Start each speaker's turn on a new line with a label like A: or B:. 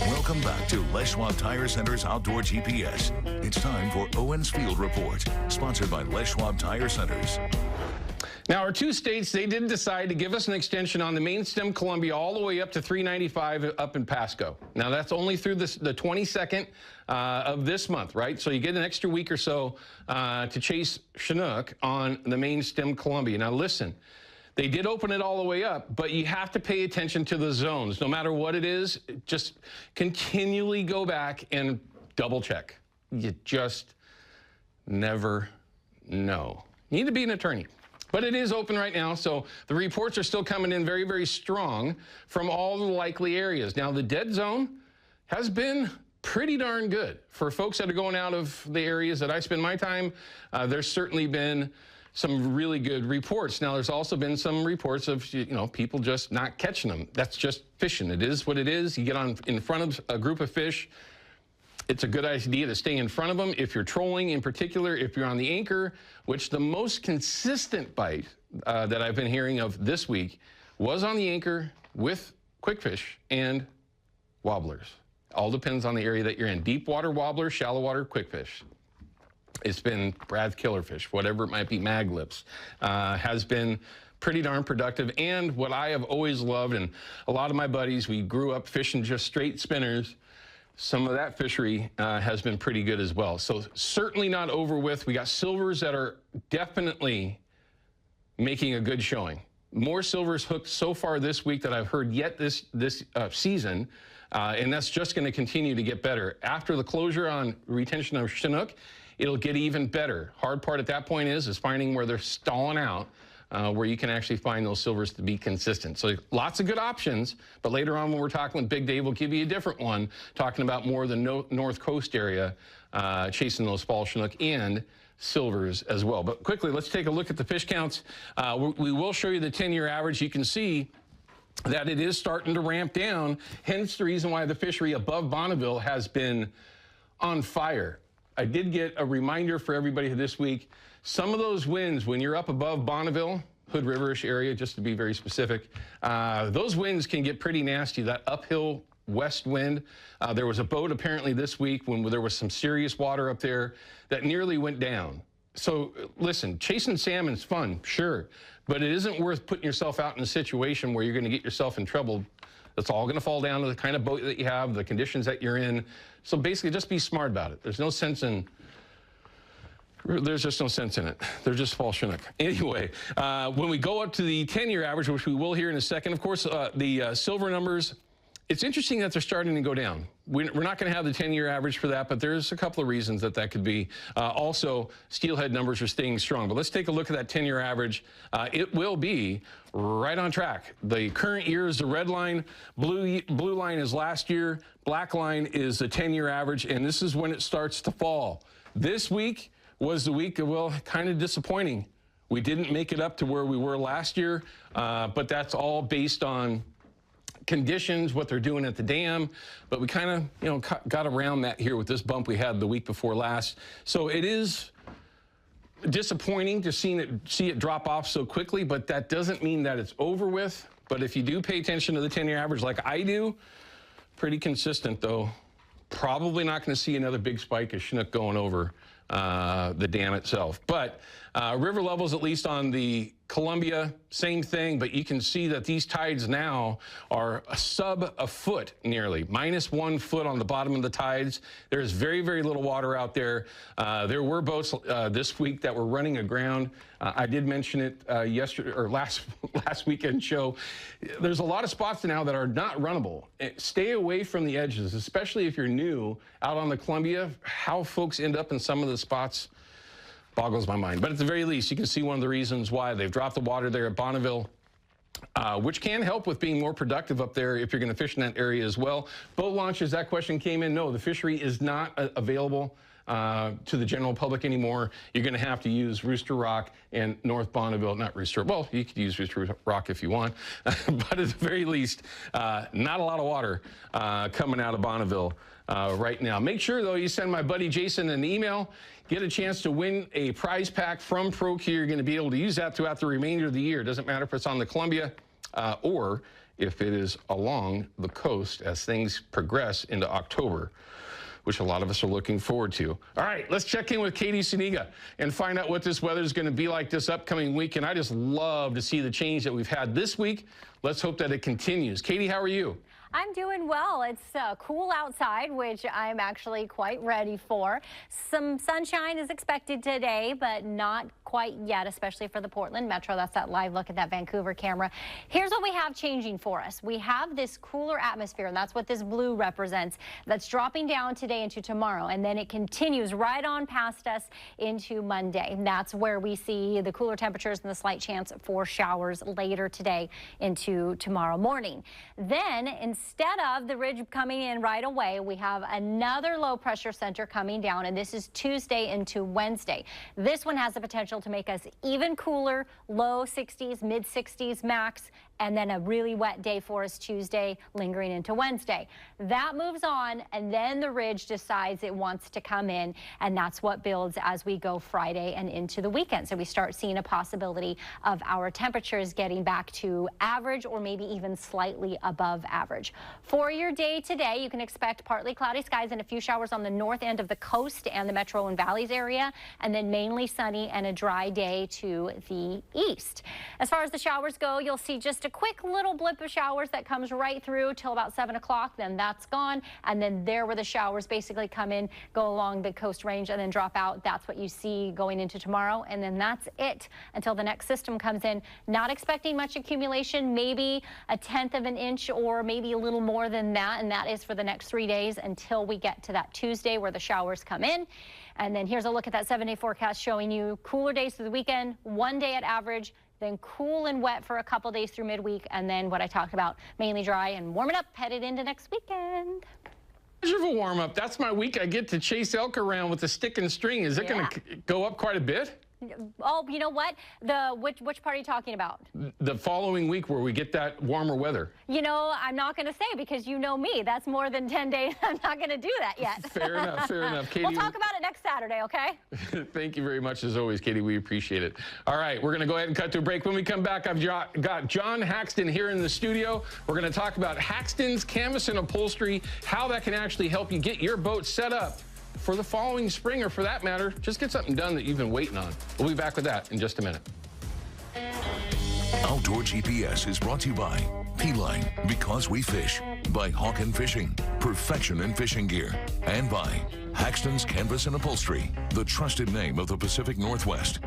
A: Welcome back to Les Schwab Tire Center's Outdoor GPS. It's time for Owin's Field Report, sponsored by Les Schwab Tire Centers.
B: Now, our two states, they did decide to give us an extension on the main stem Columbia all the way up to 395 up in Pasco. Now, that's only through the 22nd of this month, right? So you get an extra week or so to chase Chinook on the main stem Columbia. Now, listen. They did open it all the way up, but you have to pay attention to the zones. No matter what it is, just continually go back and double check. You just never know. You need to be an attorney. But it is open right now, so the reports are still coming in very, very strong from all the likely areas. Now, the dead zone has been pretty darn good. For folks that are going out of the areas that I spend my time, there's certainly been some really good reports. Now, there's also been some reports of, people just not catching them. That's just fishing. It is what it is. You get in front of a group of fish, it's a good idea to stay in front of them. If you're trolling, in particular, if you're on the anchor, which the most consistent bite that I've been hearing of this week was on the anchor with quickfish and wobblers. All depends on the area that you're in. Deep water wobbler, shallow water quickfish. It's been Brad's killerfish, whatever it might be, mag lips, has been pretty darn productive. And what I have always loved, and a lot of my buddies, we grew up fishing just straight spinners. Some of that fishery has been pretty good as well. So certainly not over with. We got silvers that are definitely making a good showing. More silvers hooked so far this week that I've heard yet this season, and that's just going to continue to get better. After the closure on retention of Chinook, it'll get even better. Hard part at that point is finding where they're stalling out, where you can actually find those silvers to be consistent. So lots of good options, but later on when we're talking with Big Dave, we'll give you a different one, talking about more of the North Coast area, chasing those fall Chinook and silvers as well. But quickly, let's take a look at the fish counts. We will show you the 10-year average. You can see that it is starting to ramp down, hence the reason why the fishery above Bonneville has been on fire. I did get a reminder for everybody this week. Some of those winds, when you're up above Bonneville, Hood River-ish area, just to be very specific, those winds can get pretty nasty. That uphill west wind. There was a boat apparently this week when there was some serious water up there that nearly went down. So listen, chasing salmon's fun, sure, but it isn't worth putting yourself out in a situation where you're going to get yourself in trouble. It's all going to fall down to the kind of boat that you have, the conditions that you're in. So basically, just be smart about it. There's just no sense in it. They're just fall Chinook. Anyway, when we go up to the 10-year average, which we will hear in a second, of course, the silver numbers, it's interesting that they're starting to go down. We're not going to have the 10-year average for that, but there's a couple of reasons that could be. Also, steelhead numbers are staying strong. But let's take a look at that 10-year average. It will be right on track. The current year is the red line. Blue line is last year. Black line is the 10-year average, and this is when it starts to fall. This week was the week of, well, kind of disappointing. We didn't make it up to where we were last year, but that's all based on conditions, what they're doing at the dam, but we kind of, got around that here with this bump we had the week before last. So it is disappointing to see it drop off so quickly, but that doesn't mean that it's over with. But if you do pay attention to the 10-year average like I do, pretty consistent though. Probably not going to see another big spike of Chinook going over the dam itself. But river levels, at least on the Columbia, same thing, but you can see that these tides now are sub a foot nearly, -1 foot on the bottom of the tides. There's very, very little water out there. There were boats this week that were running aground. I did mention it yesterday or last weekend show. There's a lot of spots now that are not runnable. Stay away from the edges, especially if you're new out on the Columbia. How folks end up in some of the spots boggles my mind. But at the very least, you can see one of the reasons why they've dropped the water there at Bonneville, which can help with being more productive up there if you're going to fish in that area as well. Boat launches, that question came in. No, the fishery is not available to the general public anymore. You're going to have to use Rooster Rock and North Bonneville, not Rooster, well, you could use Rooster Rock if you want, but at the very least, not a lot of water coming out of Bonneville right now. Make sure, though, you send my buddy Jason an email. Get a chance to win a prize pack from ProKey. You're going to be able to use that throughout the remainder of the year. It doesn't matter if it's on the Columbia or if it is along the coast as things progress into October, which a lot of us are looking forward to. All right, let's check in with Katie Suniga and find out what this weather is going to be like this upcoming week. And I just love to see the change that we've had this week. Let's hope that it continues. Katie, how are you?
C: I'm doing well. It's cool outside, which I'm actually quite ready for. Some sunshine is expected today, but not quite yet, especially for the Portland Metro. That's that live look at that Vancouver camera. Here's what we have changing for us. We have this cooler atmosphere, and that's what this blue represents. That's dropping down today into tomorrow, and then it continues right on past us into Monday. And that's where we see the cooler temperatures and the slight chance for showers later today into tomorrow morning. Then, instead of the ridge coming in right away, we have another low pressure center coming down, and this is Tuesday into Wednesday. This one has the potential to make us even cooler, low 60s, mid 60s max, and then a really wet day for us Tuesday, lingering into Wednesday. That moves on, and then the ridge decides it wants to come in, and that's what builds as we go Friday and into the weekend. So we start seeing a possibility of our temperatures getting back to average or maybe even slightly above average. For your day today, you can expect partly cloudy skies and a few showers on the north end of the coast and the metro and valleys area, and then mainly sunny and a dry day to the east. As far as the showers go, you'll see just a quick little blip of showers that comes right through till about 7 o'clock. Then that's gone. And then there where the showers basically come in, go along the coast range and then drop out. That's what you see going into tomorrow. And then that's it until the next system comes in. Not expecting much accumulation, maybe a 1/10 of an inch or maybe a little more than that. And that is for the next 3 days until we get to that Tuesday where the showers come in. And then here's a look at that 7-day forecast showing you cooler days through the weekend, 1 day at average, then cool and wet for a couple days through midweek, and then what I talked about, mainly dry and warming up, headed into next weekend.
B: Pleasure of a warm-up. That's my week. I get to chase elk around with a stick and string. Is it going to go up quite a bit?
C: Oh, you know what? Which part are you talking about?
B: The following week where we get that warmer weather.
C: You know, I'm not going to say because you know me. That's more than 10 days. I'm not going to do that yet.
B: Fair enough, fair enough. Katie,
C: we'll talk about it next Saturday, okay?
B: Thank you very much as always, Katie. We appreciate it. All right, we're going to go ahead and cut to a break. When we come back, I've got John Haxton here in the studio. We're going to talk about Haxton's Canvas and Upholstery, how that can actually help you get your boat set up for the following spring, or for that matter, just get something done that you've been waiting on. We'll be back with that in just a minute.
A: Outdoor GPS is brought to you by P-Line, because we fish, by Hawken Fishing, perfection in fishing gear, and by Haxton's Canvas and Upholstery, the trusted name of the Pacific Northwest.